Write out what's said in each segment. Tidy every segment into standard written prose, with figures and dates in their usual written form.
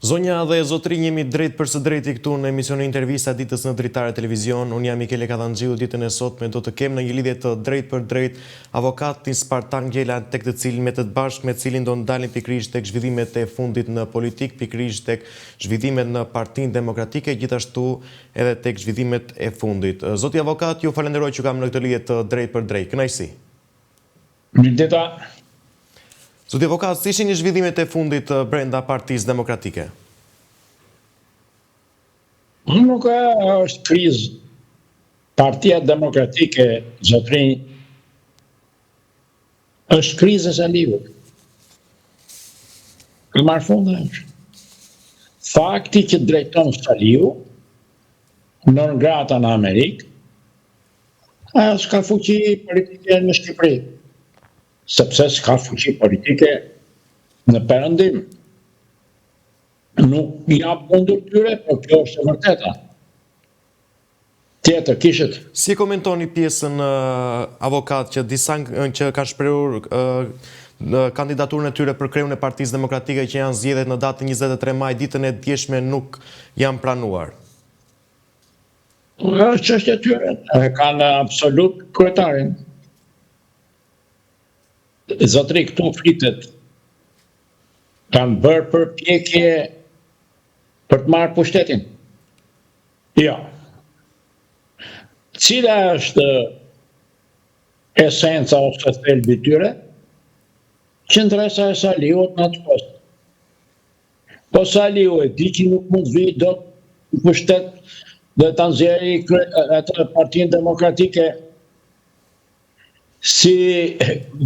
Zonja dhe zotrinj, jemi drejt për së drejti këtu në emisionin intervista ditës në Dritare Televizion. Unë jam Mikele Kadhanxhiu, ditën e sotme do të kem në një lidhje të drejt për drejt avokatin Spartan Gjela, tek të cilin me të bashkë me cilin do ndalin pikërisht tek zhvillimet e fundit në politik, pikërisht tek zhvillimet në Partinë Demokratike, gjithashtu edhe tek zhvillimet e fundit. Zoti avokat, ju falenderoj që kam në këtë lidhje të drejt për drejt. Kënaqësi. Mirëdita. Zoti avokat, si ishin zhvillimet e fundit brenda Partisë Demokratike? Nuk është krizë. Partia Demokratike, zotrinj, është krizë e Saliut. Në marrë funda është. Fakti që drejton Saliu, në ngrata në Amerikë, ajo s'ka fuqi politike në Shqipëri. Sepse s'ka fuqi politike në Perëndim. Nuk jap mundur tyre, por kjo është e vërteta. Tjetër, kishët. Si komentoni pjesën avokat që disa që kanë shprehur kandidaturën e tyre për kreun e Partisë Demokratike që janë zgjedhjet në datën 23 maj, ditën e djeshme, nuk janë pranuar? Është çështja e tyre. Kanë absolut kryetarin. Zotri, këtu flitet, kanë bërë përpjekje për të marrë pushtetin. Jo. Cila është esenca ose thelbi i tyre? Qëndresa e Saliut në atë post. Po Saliu e di që nuk mund vi dot në pushtet dhe ta nxjerrë atë Partinë Demokratike si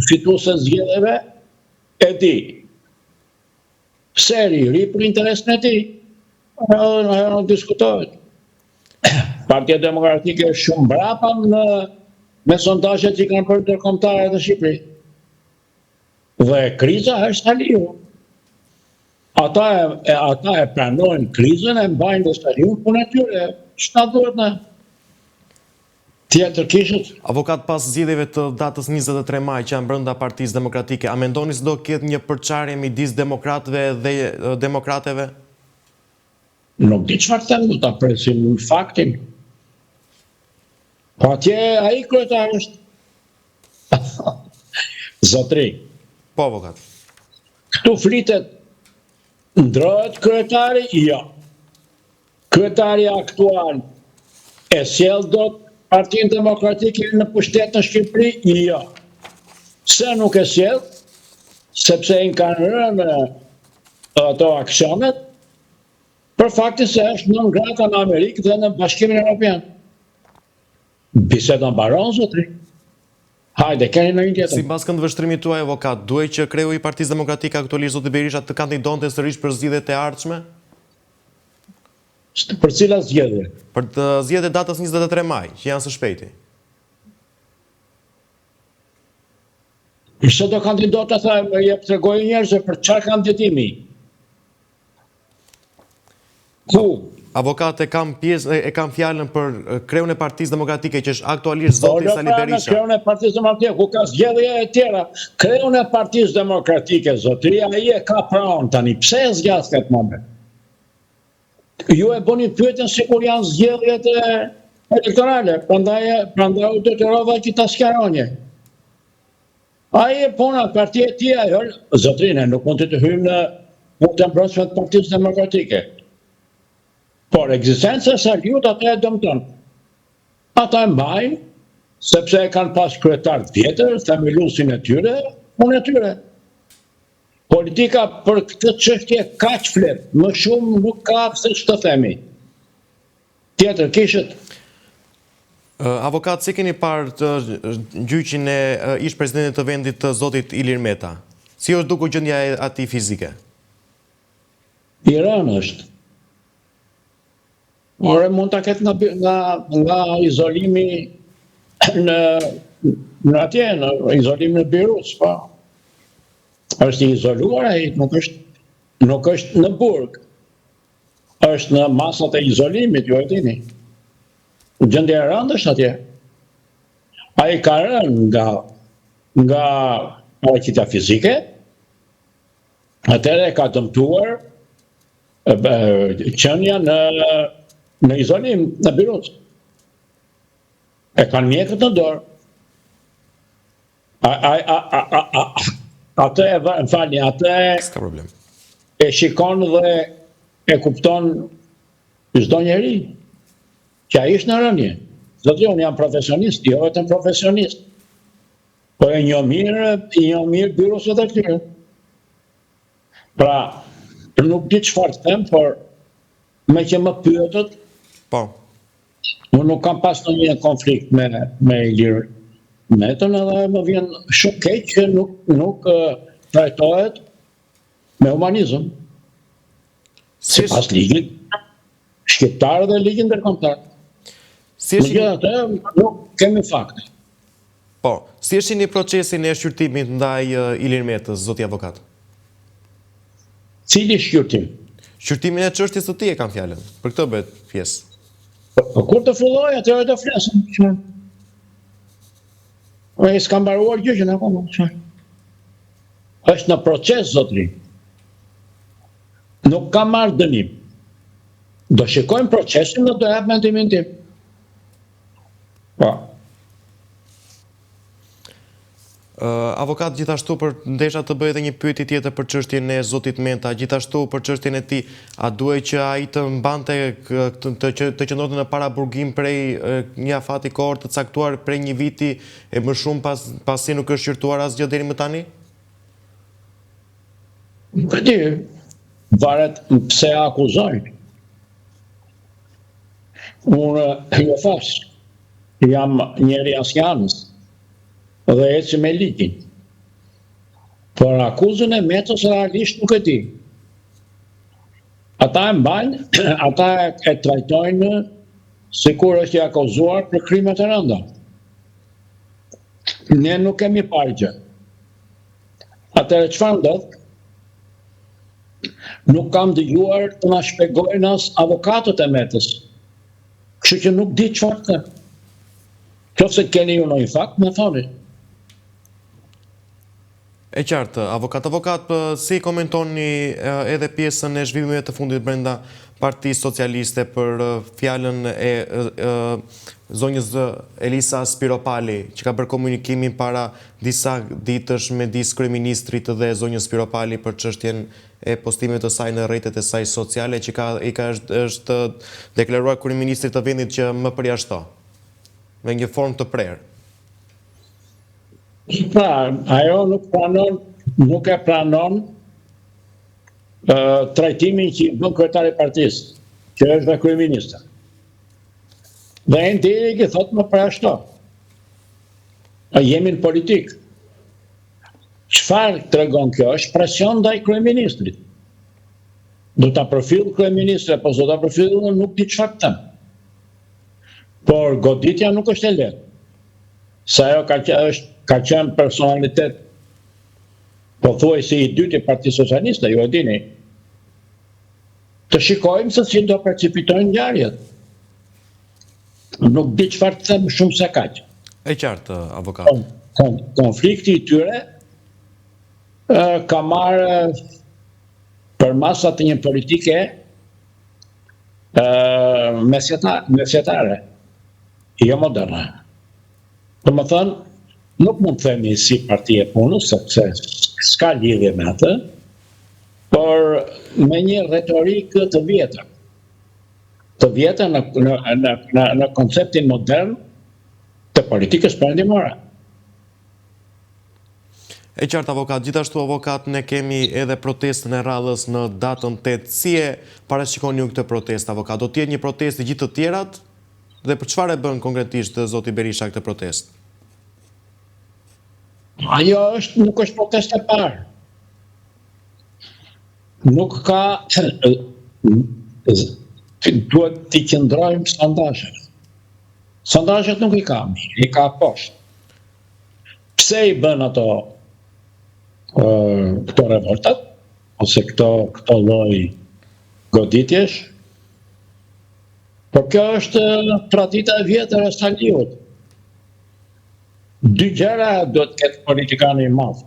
fituese zgjedhjeve, e di. Pse ri për interesin e tij. Nuk diskutohet. Partia Demokratike është shumë mbrapa me sondazhet që kanë bërë ndërkombëtare në Shqipëri. Dhe kriza është Saliu. Ata e pranojnë krizën, e mbajnë dhe Saliu punë e tyre. Ç'na duhet ne? Tjetër kishët. Avokat, pas zgjedhjeve të datës 23 maj që janë brenda Partisë Demokratike, a mendoni se do ketë një përçarje midis demokratëve dhe demokrateve? Nuk di çfarë them, do ta presim faktin. Po atje ai kryetar është. Zotri. Po, avokat. Këtu flitet ndrohet kryetari? Jo. Kryetari aktual e sjell dot Partinë Demokratike në pushtet në Shqipëri? Jo. Pse nuk e sjell? Sepse i kanë rënë ato aksionet për faktin se është në ngrata në Amerikë dhe në Bashkimin Evropian. Biseda mbaron, zotri. Hajde, keni në një tjetër. Sipas këndvështrimit tuaj, avokat, duhet që kreu i Partisë Demokratike aktualisht zoti Berisha të kandidonte sërish për zgjedhjet e ardhshme? Për cilat zgjedhje? Për të zgjedhjet datës 23 maj, që janë së shpejti. Se do kandidata, jep tregoj njerëzve për çfarë kandidimi? Ku? Avokat, e kam fjalën për kreun e Partisë Demokratike që është aktualisht zoti Sali Berisha. Kreun e Partisë Demokratike, ku ka zgjedhje e tjera. Kreun e Partisë Demokratike, zotri, ai e ka pranë tani. Pse e zgjas këtë moment? Ju e bëni pyetjen sikur janë zgjedhjet elektorale, prandaj u detyrova që ta sqaroni. Ai e puna partia e tij, ajo, zotrinë, nuk mund të hyjmë në punën e brendshme të Partisë Demokratike. Por ekzistenca e Saliut ata e dëmton. Ata e mbajnë, sepse e kanë pas kryetar të vjetër, themeluesin e tyre, punë e tyre. Politika për këtë çështje kaq flet, më shumë nuk ka pse ç'të themi. Tjetër kishët. Avokat, si keni parë gjyqin e ish presidentit të vendit të zotit Ilir Meta? Si është dukur gjendja e atij fizike? I rënë është. Ore mund ta ketë nga izolimi në atje, në izolimi në Beirut, po. Është i izoluar ai, nuk është në burg. Është në masat e izolimit, ju e dini. Gjendja e rëndë është atje. Ai ka rënë nga paraqitja fizike, atëherë ka dëmtuar qënia në izolim në Birut. E kanë mjekët në dorë. Atë S'ka problem. e shikon dhe e kupton çdo njeri që ai është në rënje. Zotë, unë jam profesionist, jo vetëm profesionist. Po e njoh mirë byrosin e këtyre. Pra, nuk di çfarë të them, por me që më pyetët, Po. unë nuk kam pas ndonjë konflikt me Ilir Metën, edhe më vjen shumë keq që nuk trajtohet me humanizëm. Sipas ligjit shqiptar dhe ligjit ndërkombëtar. Megjithatë, nuk kemi fakte. Po, si është një procesin e shqyrtimit ndaj Ilir Metës, zoti avokat? Cili shqyrtim? Shqyrtimin e çështjes së tij e kam fjalën. Për këtë bëhet pjesë. Po kur të filloj, atëherë të flasim. S'ka mbaruar gjyqin akoma. Është në proces, zotri. Nuk ka marrë dënim. Do shikojmë procesin dhe do jap mendimin tim. Po. Avokat, gjithashtu ndesha të bëj edhe një pyetje tjetër për çështjen e zotit Meta, gjithashtu për çështjen e tij, a duhet që ai të mbante të qëndronte në paraburgim prej një afati kohor të caktuar prej një viti e më shumë pasi nuk është shqyrtuar asgjë deri më tani? Nuk e di, varet pse akuzojnë. Unë jo thash, jam njeri asjanës dhe eci me ligjin. Por akuzën e Metës realisht nuk e di. Ata e mbajnë, ata e trajtojnë sikur është i akuzuar për krime të rënda. Ne nuk kemi parë gjë. Atëherë çfarë ndodh? Nuk kam dëgjuar të na shpjegojnë as avokatët e Metës. Kështu që nuk di çfarë të. Nëse keni ju ndonjë fakt, më thoni. E qartë, avokat, si komentoni edhe pjesën e zhvillimeve të fundit brenda Partisë Socialiste për fjalën e zonjës Elisa Spiropali, që ka bërë komunikimin para disa ditësh me disë kryeministrit dhe zonjës Spiropali për çështjen e postimeve të saj në rrjetet e saj sociale, që është deklaruar kryeministrit të vendit që më përjashto, me një formë të prerë. Pra, ajo nuk e pranon trajtimin që i bën kryetari i partisë, që është dhe kryeministër. Dhe e ndiri që thotë më përjashto. Jemi në politikë. Çfarë tregon kjo? Është presion ndaj kryeministrit. Do ta përfill kryeministri apo do ta përfill, nuk di çfarë të them. Por goditja nuk është e lehtë. Sa ajo ka qenë personalitet pothuajse i dytë i Partisë Socialiste, ju e dini. Të shikojmë se si do precipitojnë ngjarjet. Nuk di çfarë të them shumë se kaq. E qartë, avokat. Konflikti i tyre ka marrë për masat të një politike mesjetare, jo moderne. Dhe më thënë, nuk mund të themi si parti e punës, sepse s'ka lidhje me atë, por me një retorikë të vjetër. Të vjetër në konceptin modern të politikës perëndimore. E qartë, avokat, gjithashtu avokat, ne kemi edhe protestën e radhës në datën 8. Si e parashikoni ju këtë protestë, avokat? Do t'jetë një protestë gjithë të tjerat? Dhe për çfarë e bën konkretisht zoti Berisha këtë protestë? Ajo nuk është protestë e parë. Nuk ka duhet t'i qëndrojmë sondazhet. Sondazhet nuk i ka mirë, i ka poshtë. Pse i bën ato këto revoltat ose këto lloj goditjesh? Por kjo është tradita e vjetër e Staliut. Dy gjëra do të ketë politikani i madh.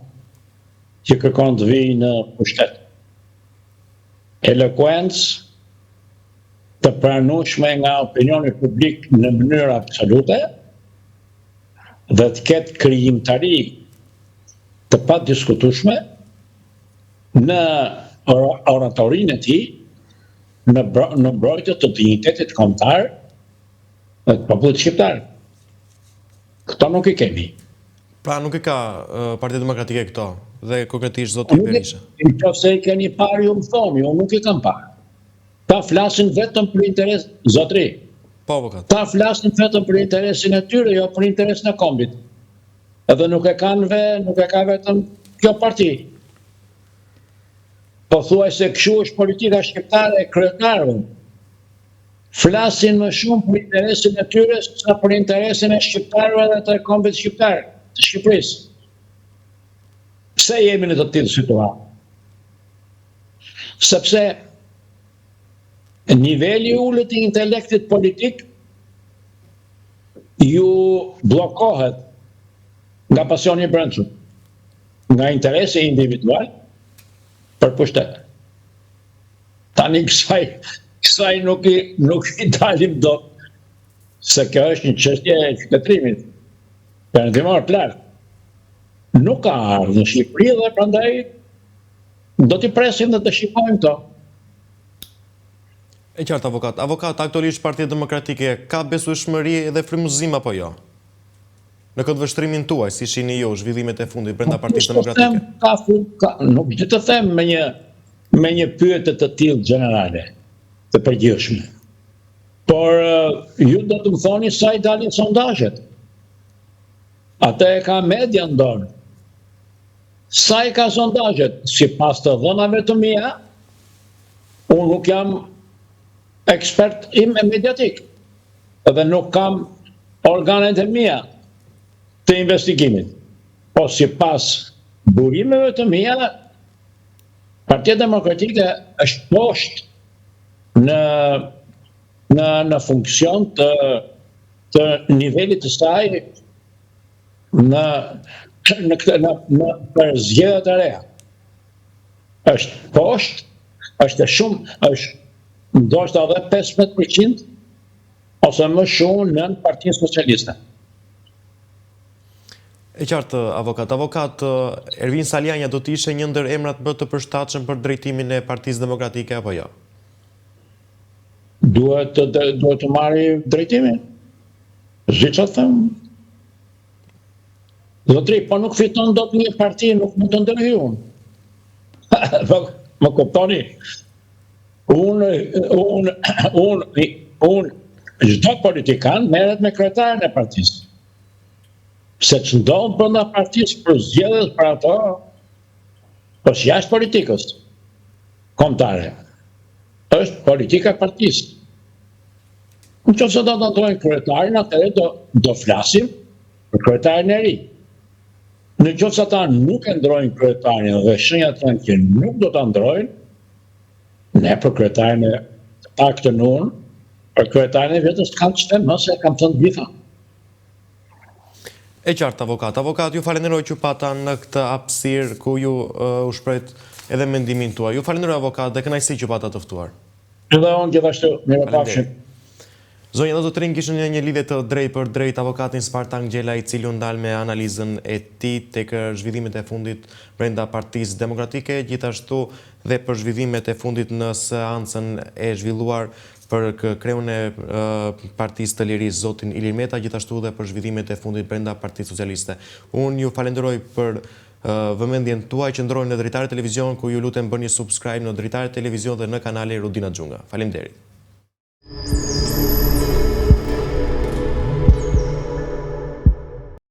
që kërkon të vijë në pushtet. Elokuencë të pranueshme nga opinioni publik në mënyrë absolute dhe të ketë krijimtari të padiskutueshme në oratorinë e tij, në mbrojtje të dinjitetit kombëtar dhe të popullit shqiptar. Këto nuk i kemi. Pra nuk e ka Partia Demokratike këto, dhe konkretisht zoti Berisha. Nëse i keni parë, ju më thoni, unë nuk i kam parë. Ta flasin vetëm për interes, zotri. Po, avokat. Ta flasin vetëm për interesin e tyre, jo për interesin e kombit. Edhe nuk e ka vetëm kjo parti. Po thuaj se kështu është politika shqiptare e kryetarëve. Flasin më shumë për interesin e tyre sa për interesin e shqiptarëve dhe të kombit shqiptar, të Shqipërisë. Pse jemi në të tillë situatë? Sepse niveli i ulët i intelektit politik ju bllokohet nga pasioni i brendshëm, nga interesi individual për pushtet. Tani kësaj nuk i dalim dot, se kjo është një çështje e qytetërimit. Perëndimor të lartë. Nuk ka ardhur në Shqipëri dhe prandaj do t'i presim dhe të shikojmë këto. E qartë, avokat. Avokat, aktualisht Partia Demokratike ka besueshmëri dhe frymëzim apo jo? Në këtë vështrimin tuaj, si shihni ju zhvillimet e fundit brenda Partisë Demokratike? Nuk di të them me një pyetje të tillë gjenerale, të përgjithshme. Por ju do të më thoni sa i dalin sondazhet. Ata e ka media në dorë. Sa i ka sondazhet? Sipas të dhënave të mia, unë nuk jam ekspert mediatik, edhe nuk kam organet e mia të investigimit. Po sipas burimeve të mia, Partia Demokratike është poshtë në funksion të nivelit të saj për zgjedhjet e reja. Është poshtë, është ndoshta edhe 15% ose më shumë në Partinë Socialiste. E qartë, avokat. Avokat, Ervin Salianja do të ishte një ndër emrat më të përshtatshëm për drejtimin e Partisë Demokratike apo jo? Duhet të marrë drejtimin. Zgjidh të them. Zotri, po nuk fiton dot një parti, nuk mund të ndërhyj unë. Më kuptoni? Unë çdo politikan merret me kryetarin e partisë. Se që ndodhë brenda partisë për zgjedhjet për ato, është jashtë politikës kombëtare. Është politika e partisë. Nëse do të ndrojnë kryetarin, atëherë do flasim për kryetarin e ri. Nëse ata nuk e ndrojnë kryetarin dhe shenjat janë që nuk do ta ndrojnë, ne për kryetarin e paktën unë, për kryetarin e vetes kam çtem, ose kam thënë gjitha. E qartë, avokat. Avokat, ju falenderoj që pata në këtë hapësirë ku ju u shprehët edhe mendimin tuaj. Ju falenderoj, avokat, dhe kënaqësi që pata të ftuar. Edhe unë gjithashtu, mirëpafshim. Zonja dhe zotërin, kishën një lidhje të drejt për drejt avokatin Spartan Gjela, i cili u ndal me analizën e tij tek zhvillimet e fundit brenda Partisë Demokratike, gjithashtu dhe për zhvillimet e fundit në seancën e zhvilluar për kreun e Partisë të Lirisë, zotin Ilir Meta, gjithashtu dhe për zhvillimet e fundit brenda Partisë Socialiste. Unë ju falenderoj për vëmendjen tuaj, qëndroni në Dritare Televizion, ku ju lutem bëni subscribe në Dritare Televizion dhe në kanalin Rudina Xhunga. Faleminderit.